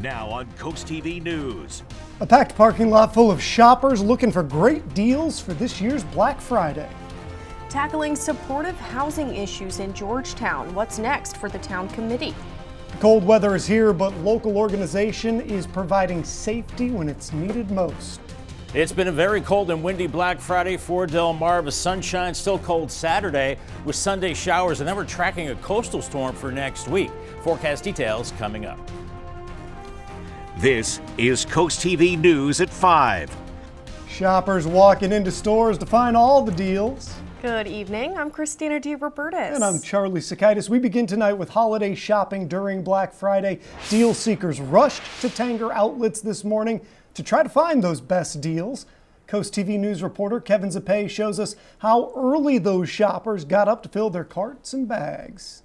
Now on CoastTV News. A packed parking lot full of shoppers looking for great deals for this year's Black Friday. Tackling supportive housing issues in Georgetown. What's next for the town committee? The cold weather is here, but local organization is providing safety when it's needed most. It's been a very cold and windy Black Friday for Delmarva. Sunshine, still cold Saturday with Sunday showers, and then we're tracking a coastal storm for next week. Forecast details coming up. This is CoastTV News at 5. Shoppers walking into stores to find all the deals. Good evening. I'm Christina DeRobertis. And I'm Charlie Sakaitis. We begin tonight with holiday shopping during Black Friday. Deal seekers rushed to Tanger Outlets this morning to try to find those best deals. CoastTV News reporter Kevin Zappe shows us how early those shoppers got up to fill their carts and bags.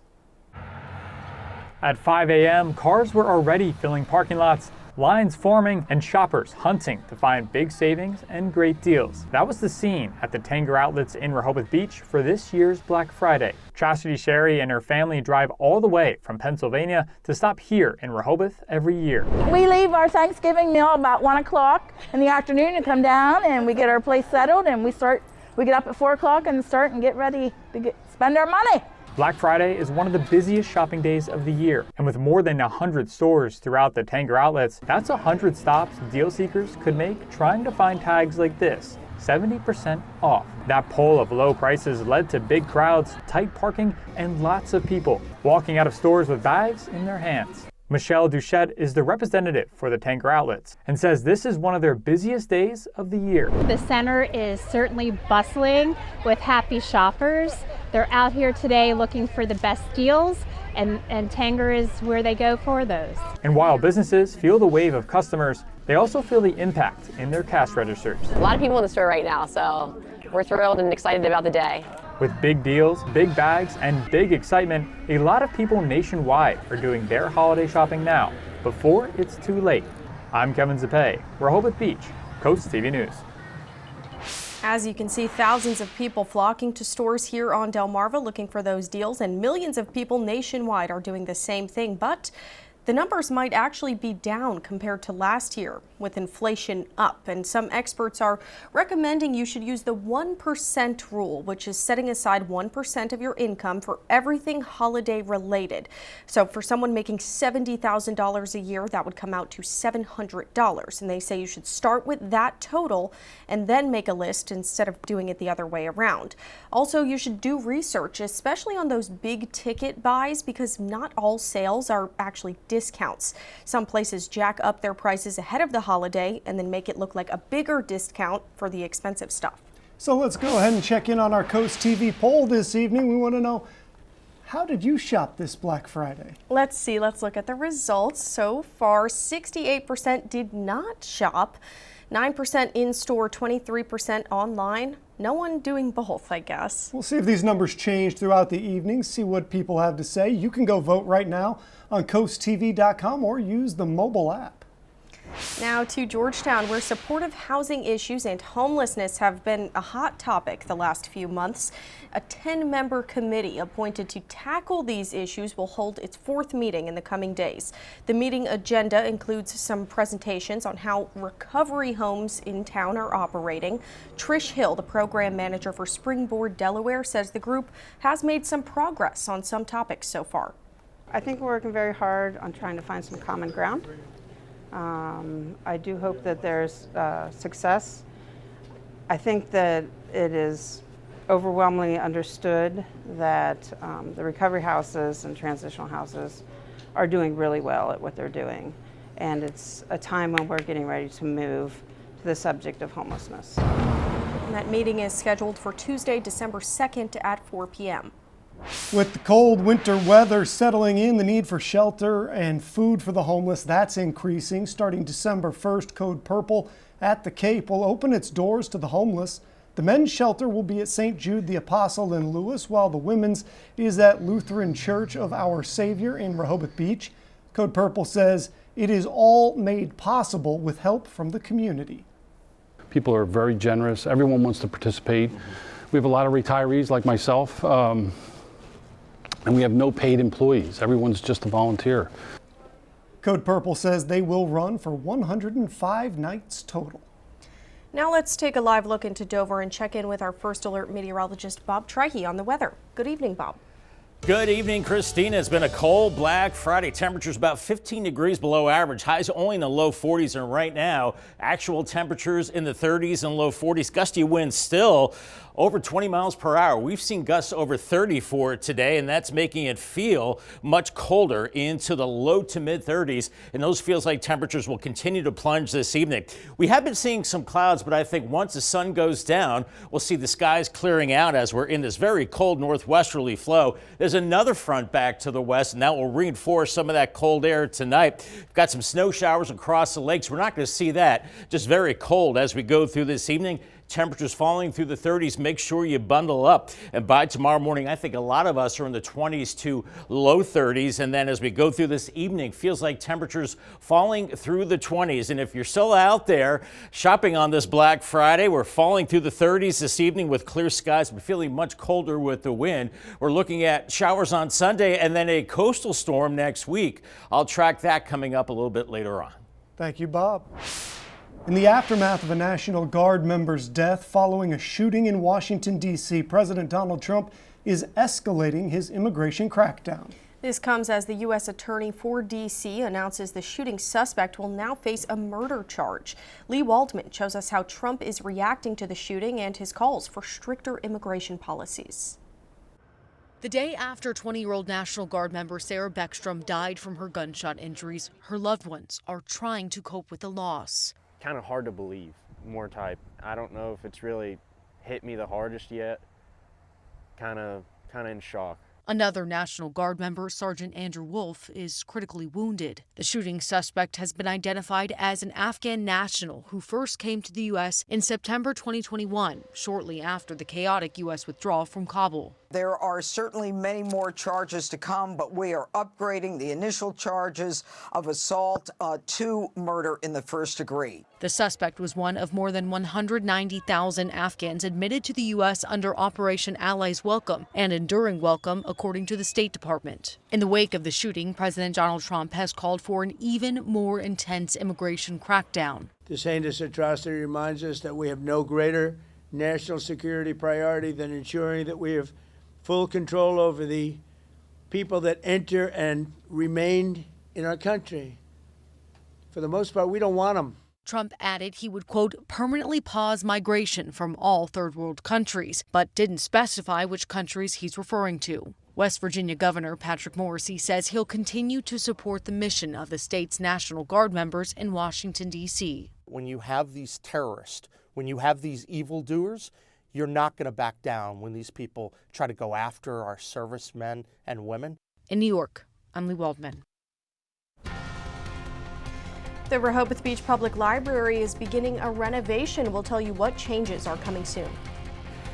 At 5 a.m., cars were already filling parking lots, lines forming, and shoppers hunting to find big savings and great deals. That was the scene at the Tanger Outlets in Rehoboth Beach for this year's Black Friday. Chastity Sherry and her family drive all the way from Pennsylvania to stop here in Rehoboth every year. We leave our Thanksgiving meal about 1 o'clock in the afternoon and come down and we get our place settled and we get up at 4 o'clock and start and get ready to spend our money. Black Friday is one of the busiest shopping days of the year, and with more than 100 stores throughout the Tanger Outlets, that's 100 stops deal seekers could make trying to find tags like this, 70% off. That pull of low prices led to big crowds, tight parking, and lots of people walking out of stores with bags in their hands. Michelle Duchette is the representative for the Tanger Outlets and says this is one of their busiest days of the year. The center is certainly bustling with happy shoppers. They're out here today looking for the best deals, and Tanger is where they go for those. And while businesses feel the wave of customers, they also feel the impact in their cash registers. A lot of people in the store right now, so we're thrilled and excited about the day. With big deals, big bags, and big excitement, a lot of people nationwide are doing their holiday shopping now, before it's too late. I'm Kevin Zappe, Rehoboth Beach, CoastTV News. As you can see, thousands of people flocking to stores here on Delmarva looking for those deals, and millions of people nationwide are doing the same thing, but the numbers might actually be down compared to last year, with inflation up. And some experts are recommending you should use the 1% rule, which is setting aside 1% of your income for everything holiday related. So for someone making $70,000 a year, that would come out to $700. And they say you should start with that total and then make a list instead of doing it the other way around. Also, you should do research, especially on those big ticket buys, because not all sales are actually discounts. Some places jack up their prices ahead of the holiday and then make it look like a bigger discount for the expensive stuff. So let's go ahead and check in on our Coast TV poll this evening. We want to know, how did you shop this Black Friday? Let's see. Let's look at the results. So far, 68% did not shop, 9% in-store, 23% online. No one doing both, I guess. We'll see if these numbers change throughout the evening, see what people have to say. You can go vote right now on CoastTV.com or use the mobile app. Now to Georgetown, where supportive housing issues and homelessness have been a hot topic the last few months. A 10-member committee appointed to tackle these issues will hold its 4th meeting in the coming days. The meeting agenda includes some presentations on how recovery homes in town are operating. Trish Hill, the program manager for Springboard Delaware, says the group has made some progress on some topics so far. I think we're working very hard on trying to find some common ground. I do hope that there's success. I think that it is overwhelmingly understood that the recovery houses and transitional houses are doing really well at what they're doing. And it's a time when we're getting ready to move to the subject of homelessness. And that meeting is scheduled for Tuesday, December 2nd at 4 p.m. With the cold winter weather settling in, the need for shelter and food for the homeless, that's increasing. Starting December 1st, Code Purple at the Cape will open its doors to the homeless. The men's shelter will be at St. Jude the Apostle in Lewes, while the women's is at Lutheran Church of Our Savior in Rehoboth Beach. Code Purple says it is all made possible with help from the community. People are very generous. Everyone wants to participate. We have a lot of retirees like myself. And we have no paid employees. Everyone's just a volunteer. Code Purple says they will run for 105 nights total. Now let's take a live look into Dover and check in with our First Alert meteorologist Bob Trihey on the weather. Good evening, Bob. Good evening, Christina. It's been a cold Black Friday. Temperatures about 15 degrees below average. Highs only in the low 40s, and right now actual temperatures in the 30s and low 40s. Gusty winds still over 20 miles per hour. We've seen gusts over 30 for today, and that's making it feel much colder into the low to mid 30s. And those feels like temperatures will continue to plunge this evening. We have been seeing some clouds, but I think once the sun goes down, we'll see the skies clearing out as we're in this very cold northwesterly flow. There's another front back to the west, and that will reinforce some of that cold air tonight. We've got some snow showers across the lakes. We're not going to see that. Just very cold as we go through this evening. Temperatures falling through the 30s. Make sure you bundle up. And by tomorrow morning, I think a lot of us are in the 20s to low 30s. And then as we go through this evening, feels like temperatures falling through the 20s. And if you're still out there shopping on this Black Friday, we're falling through the 30s this evening with clear skies, but feeling much colder with the wind. We're looking at showers on Sunday and then a coastal storm next week. I'll track that coming up a little bit later on. Thank you, Bob. In the aftermath of a National Guard member's death following a shooting in Washington, D.C., President Donald Trump is escalating his immigration crackdown. This comes as the U.S. Attorney for D.C. announces the shooting suspect will now face a murder charge. Lee Waldman shows us how Trump is reacting to the shooting and his calls for stricter immigration policies. The day after 20-year-old National Guard member Sarah Beckstrom died from her gunshot injuries, her loved ones are trying to cope with the loss. Kind of hard to believe, more type. I don't know if it's really hit me the hardest yet. Kind of in shock. Another National Guard member, Sergeant Andrew Wolf, is critically wounded. The shooting suspect has been identified as an Afghan national who first came to the U.S. in September 2021, shortly after the chaotic U.S. withdrawal from Kabul. There are certainly many more charges to come, but we are upgrading the initial charges of assault to murder in the first degree. The suspect was one of more than 190,000 Afghans admitted to the U.S. under Operation Allies Welcome and Enduring Welcome, according to the State Department. In the wake of the shooting, President Donald Trump has called for an even more intense immigration crackdown. This heinous atrocity reminds us that we have no greater national security priority than ensuring that we have full control over the people that enter and remain in our country. For the most part, we don't want them. Trump added he would, quote, permanently pause migration from all third world countries, but didn't specify which countries he's referring to. West Virginia Governor Patrick Morrisey says he'll continue to support the mission of the state's National Guard members in Washington, D.C. When you have these terrorists, when you have these evildoers, you're not going to back down when these people try to go after our servicemen and women. In New York, I'm Lee Waldman. The Rehoboth Beach Public Library is beginning a renovation. We'll tell you what changes are coming soon.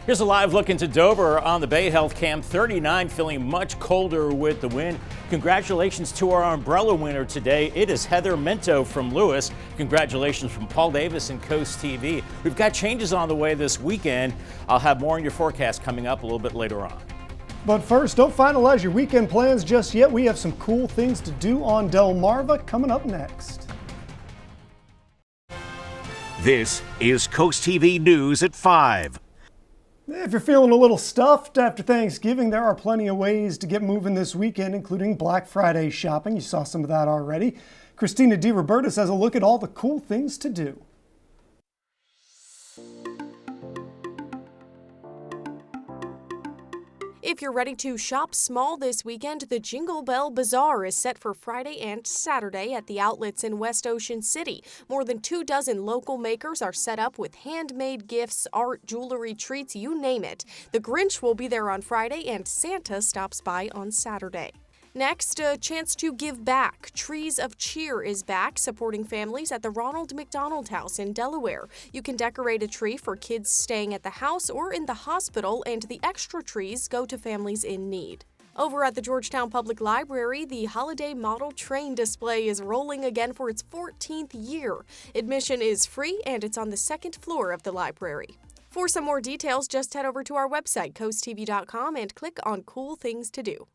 Here's a live look into Dover on the Bay Health Cam. 39, feeling much colder with the wind. Congratulations to our umbrella winner today. It is Heather Minto from Lewes. Congratulations from Paul Davis and CoastTV. We've got changes on the way this weekend. I'll have more in your forecast coming up a little bit later on. But first, don't finalize your weekend plans just yet. We have some cool things to do on Delmarva coming up next. This is CoastTV News at 5. If you're feeling a little stuffed after Thanksgiving, there are plenty of ways to get moving this weekend, including Black Friday shopping. You saw some of that already. Christina DeRobertis has a look at all the cool things to do. If you're ready to shop small this weekend, the Jingle Bell Bazaar is set for Friday and Saturday at the outlets in West Ocean City. More than 24 local makers are set up with handmade gifts, art, jewelry, treats, you name it. The Grinch will be there on Friday and Santa stops by on Saturday. Next, a chance to give back. Trees of Cheer is back, supporting families at the Ronald McDonald House in Delaware. You can decorate a tree for kids staying at the house or in the hospital, and the extra trees go to families in need. Over at the Georgetown Public Library, the Holiday Model Train display is rolling again for its 14th year. Admission is free, and it's on the second floor of the library. For some more details, just head over to our website, coasttv.com, and click on Cool Things to Do.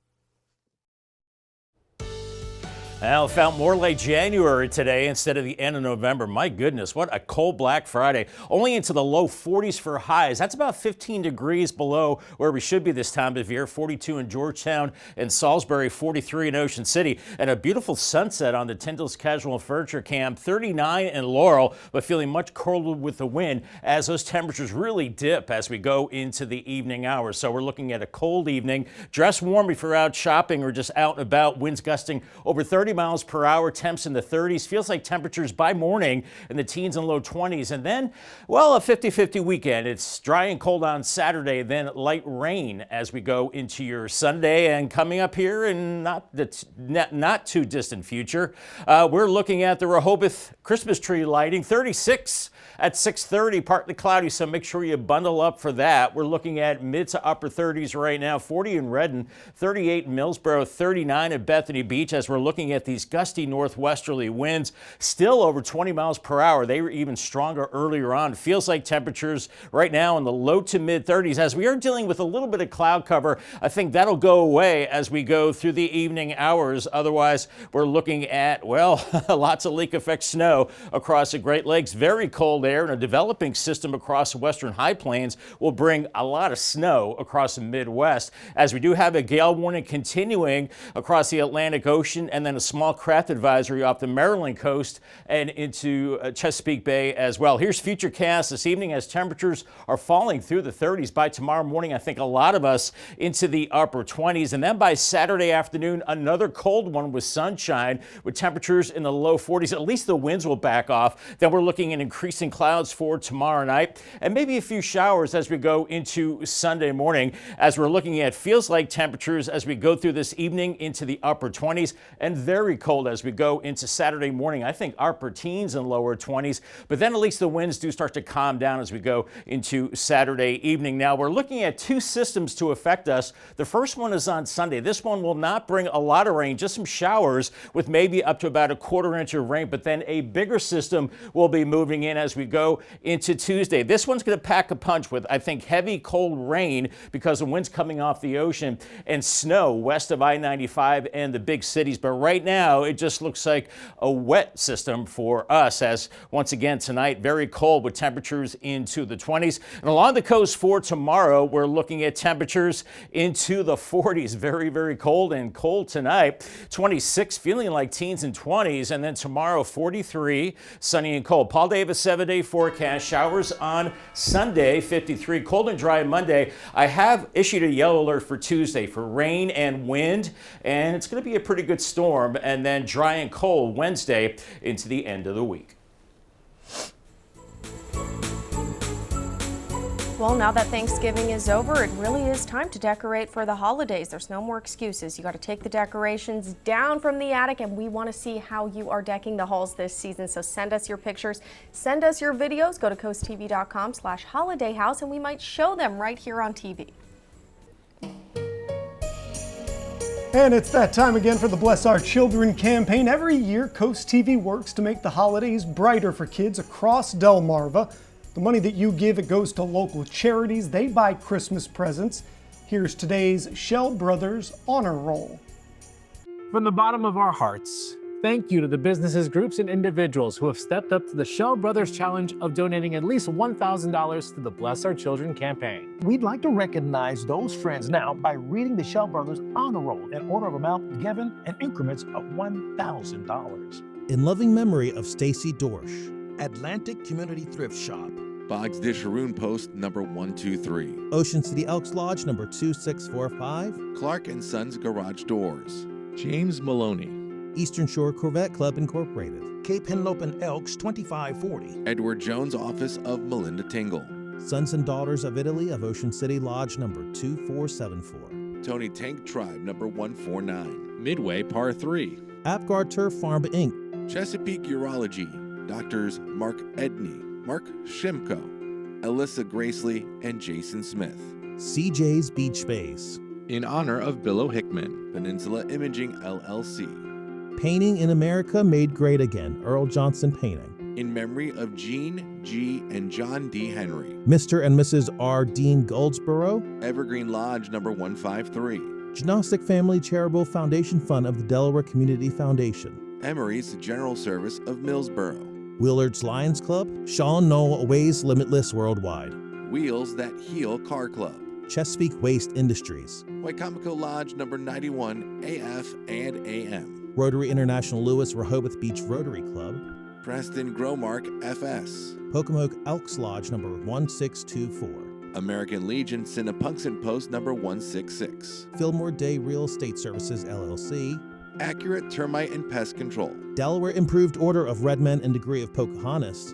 Well, it felt more like January today instead of the end of November. My goodness, what a cold Black Friday. Only into the low 40s for highs. That's about 15 degrees below where we should be this time of year. 42 in Georgetown and Salisbury, 43 in Ocean City. And a beautiful sunset on the Tyndall's Casual Furniture Camp. 39 in Laurel, but feeling much colder with the wind as those temperatures really dip as we go into the evening hours. So we're looking at a cold evening. Dress warm if you're out shopping or just out and about. Winds gusting over 30 miles per hour, temps in the 30s. Feels like temperatures by morning in the teens and low 20s. And then, well, a 50-50 weekend. It's dry and cold on Saturday, then light rain as we go into your Sunday. And coming up here in not too distant future, we're looking at the Rehoboth Christmas tree lighting. 36 at 6:30, partly cloudy, so make sure you bundle up for that. We're looking at mid to upper 30s right now, 40 in Redden, 38 in Millsboro, 39 at Bethany Beach as we're looking at these gusty northwesterly winds, still over 20 miles per hour. They were even stronger earlier on. Feels like temperatures right now in the low to mid 30s as we are dealing with a little bit of cloud cover. I think that'll go away as we go through the evening hours. Otherwise, we're looking at, well, lots of leak effect snow across the Great Lakes. Very cold air and a developing system across the western high plains will bring a lot of snow across the Midwest as we do have a gale warning continuing across the Atlantic Ocean and then a small craft advisory off the Maryland coast and into Chesapeake Bay as well. Here's Futurecast this evening as temperatures are falling through the 30s by tomorrow morning. I think a lot of us into the upper 20s, and then by Saturday afternoon another cold one with sunshine with temperatures in the low 40s. At least the winds will back off. Then we're looking at increasing clouds for tomorrow night and maybe a few showers as we go into Sunday morning as we're looking at feels like temperatures as we go through this evening into the upper 20s and very cold as we go into Saturday morning. I think upper teens and lower 20s, but then at least the winds do start to calm down as we go into Saturday evening. Now we're looking at two systems to affect us. The first one is on Sunday. This one will not bring a lot of rain, just some showers with maybe up to about a quarter inch of rain, but then a bigger system will be moving in as we go into Tuesday. This one's going to pack a punch with, I think, heavy cold rain because the wind's coming off the ocean and snow west of I-95 and the big cities. But right now, it just looks like a wet system for us as once again tonight, very cold with temperatures into the 20s. And along the coast for tomorrow, we're looking at temperatures into the 40s. Very, very cold and cold tonight. 26 feeling like teens and 20s. And then tomorrow, 43, sunny and cold. Paul Davis 7-day forecast. Showers on Sunday, 53. Cold and dry Monday. I have issued a yellow alert for Tuesday for rain and wind, and it's going to be a pretty good storm, and then dry and cold Wednesday into the end of the week. Well, now that Thanksgiving is over, it really is time to decorate for the holidays. There's no more excuses. You got to take the decorations down from the attic, and we want to see how you are decking the halls this season. So send us your pictures, send us your videos. Go to coasttv.com/holidayhouse, and we might show them right here on TV. And it's that time again for the Bless Our Children campaign. Every year, Coast TV works to make the holidays brighter for kids across Delmarva. The money that you give, it goes to local charities. They buy Christmas presents. Here's today's Shell Brothers Honor Roll. From the bottom of our hearts, thank you to the businesses, groups, and individuals who have stepped up to the Shell Brothers Challenge of donating at least $1,000 to the Bless Our Children campaign. We'd like to recognize those friends now by reading the Shell Brothers Honor Roll in order of amount given in increments of $1,000. In loving memory of Stacy Dorsch. Atlantic Community Thrift Shop. Boggs Dish Haroon Post number 123. Ocean City Elks Lodge number 2645. Clark & Sons Garage Doors. James Maloney. Eastern Shore Corvette Club Incorporated. Cape Henlope and Elks 2540. Edward Jones Office of Melinda Tingle. Sons and Daughters of Italy of Ocean City Lodge number 2474. Tony Tank Tribe number 149. Midway Par 3. Apgar Turf Farm Inc. Chesapeake Urology. Doctors Mark Edney, Mark Shimko, Alyssa Gracely, and Jason Smith. CJ's Beach Space. In honor of Bill Hickman, Peninsula Imaging LLC. Painting in America Made Great Again, Earl Johnson Painting. In memory of Jean G. and John D. Henry. Mr. and Mrs. R. Dean Goldsboro. Evergreen Lodge number 153. Gnostic Family Charitable Foundation Fund of the Delaware Community Foundation. Emery's General Service of Millsboro. Willard's Lions Club, Sean Knoll Ways Limitless Worldwide. Wheels That Heal Car Club. Chesapeake Waste Industries. Wicomico Lodge number 91 AF and AM. Rotary International Lewes Rehoboth Beach Rotary Club. Preston Gromark FS. Pocomoke Elks Lodge number 1624. American Legion Cinnapunxon Post number 166. Fillmore Day Real Estate Services LLC. Accurate Termite and Pest Control. Delaware Improved Order of Red Men and Degree of Pocahontas.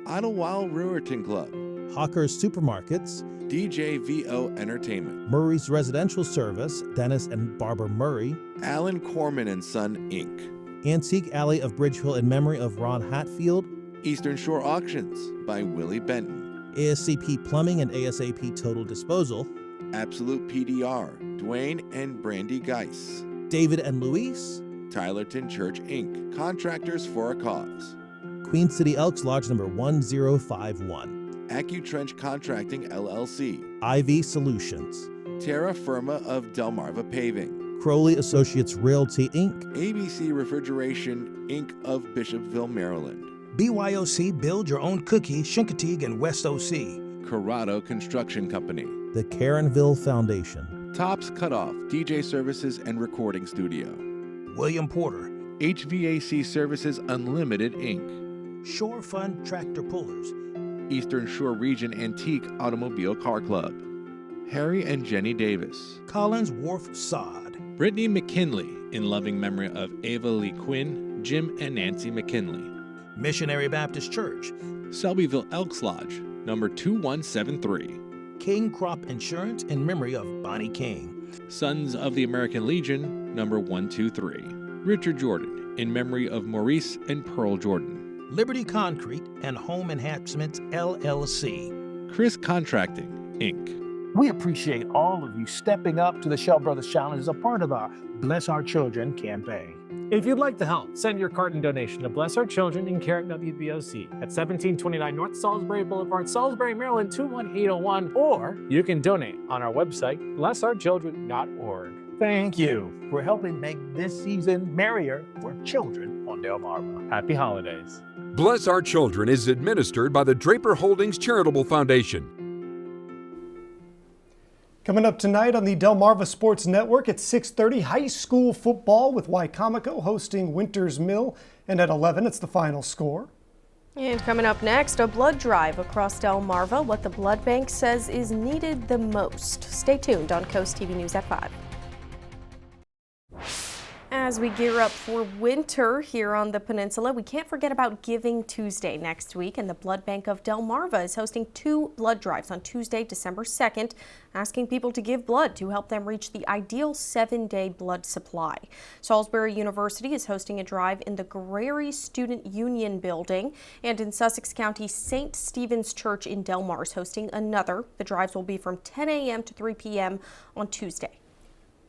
Idlewild Brewerton Club. Hawker's Supermarkets. DJVO Entertainment. Murray's Residential Service, Dennis and Barbara Murray. Alan Corman and Son, Inc. Antique Alley of Bridgehill in memory of Ron Hatfield. Eastern Shore Auctions by Willie Benton. ASCP Plumbing and ASAP Total Disposal. Absolute PDR, Dwayne and Brandy Geis. David and Luis. Tylerton Church, Inc. Contractors for a Cause. Queen City Elks Lodge number 1051. AccuTrench Contracting LLC. IV Solutions. Terra Firma of Delmarva Paving. Crowley Associates Realty, Inc. ABC Refrigeration, Inc. of Bishopville, Maryland. BYOC Build Your Own Cookie, Chincoteague and West OC. Corrado Construction Company. The Caronville Foundation. Tops Cutoff, DJ Services and Recording Studio. William Porter. HVAC Services Unlimited, Inc. Shore Fund Tractor Pullers. Eastern Shore Region Antique Automobile Car Club. Harry and Jenny Davis. Collins Wharf Sod. Brittany McKinley, in loving memory of Ava Lee Quinn, Jim and Nancy McKinley. Missionary Baptist Church. Selbyville Elks Lodge, number 2173. King Crop Insurance in memory of Bonnie King. Sons of the American Legion, number 123. Richard Jordan, in memory of Maurice and Pearl Jordan. Liberty Concrete and Home Enhancements LLC. Chris Contracting, Inc. We appreciate all of you stepping up to the Shell Brothers Challenge as a part of our Bless Our Children campaign. If you'd like to help, send your card and donation to Bless Our Children in Carrick WBOC at 1729 North Salisbury Boulevard, Salisbury, Maryland 21801, or you can donate on our website, blessourchildren.org. Thank you for helping make this season merrier for children on Delmarva. Happy holidays. Bless Our Children is administered by the Draper Holdings Charitable Foundation. Coming up tonight on the Delmarva Sports Network at 6:30, high school football with Wicomico hosting Winters Mill, and at 11 it's the final score. And coming up next, a blood drive across Delmarva, what the blood bank says is needed the most. Stay tuned on CoastTV News at 5. As we gear up for winter here on the peninsula, we can't forget about Giving Tuesday next week, and the Blood Bank of Delmarva is hosting 2 blood drives on Tuesday, December 2nd, asking people to give blood to help them reach the ideal 7-day blood supply. Salisbury University is hosting a drive in the Grary Student Union building, and in Sussex County, St. Stephen's Church in Delmar is hosting another. The drives will be from 10 a.m. to 3 p.m. on Tuesday.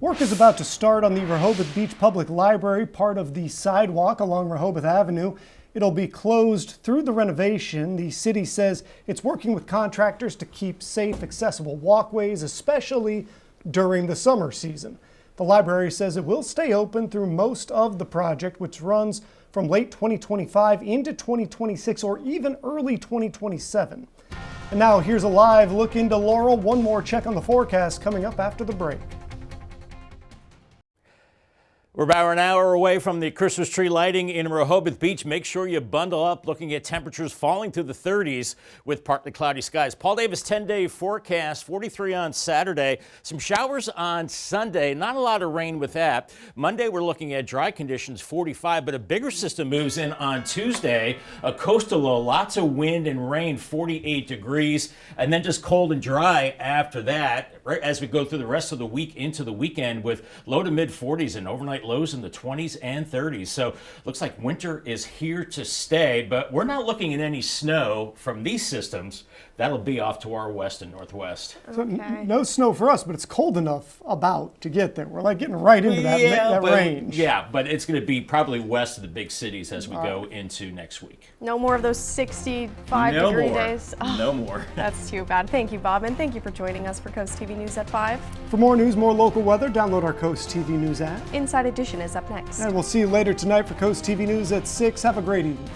Work is about to start on the Rehoboth Beach Public Library, part of the sidewalk along Rehoboth Avenue. It'll be closed through the renovation. The city says it's working with contractors to keep safe, accessible walkways, especially during the summer season. The library says it will stay open through most of the project, which runs from late 2025 into 2026 or even early 2027. And now here's a live look into Laurel. One more check on the forecast coming up after the break. We're about an hour away from the Christmas tree lighting in Rehoboth Beach. Make sure you bundle up, looking at temperatures falling to the 30s with partly cloudy skies. Paul Davis 10-day forecast, 43 on Saturday. Some showers on Sunday, not a lot of rain with that. Monday we're looking at dry conditions, 45, but a bigger system moves in on Tuesday. A coastal low, lots of wind and rain, 48 degrees, and then just cold and dry after that, right as we go through the rest of the week into the weekend with low to mid 40s and overnight overnight, lows in the 20s and 30s. So looks like winter is here to stay, but we're not looking at any snow from these systems. That'll be off to our west and northwest. So no snow for us, but it's cold enough about to get there. We're like getting right into that range. Yeah, but it's going to be probably west of the big cities as we go into next week. No more of those 65-degree days. No more. That's too bad. Thank you, Bob, and thank you for joining us for Coast TV News at 5. For more news, more local weather, download our Coast TV News app. Inside Edition is up next. And we'll see you later tonight for Coast TV News at 6. Have a great evening.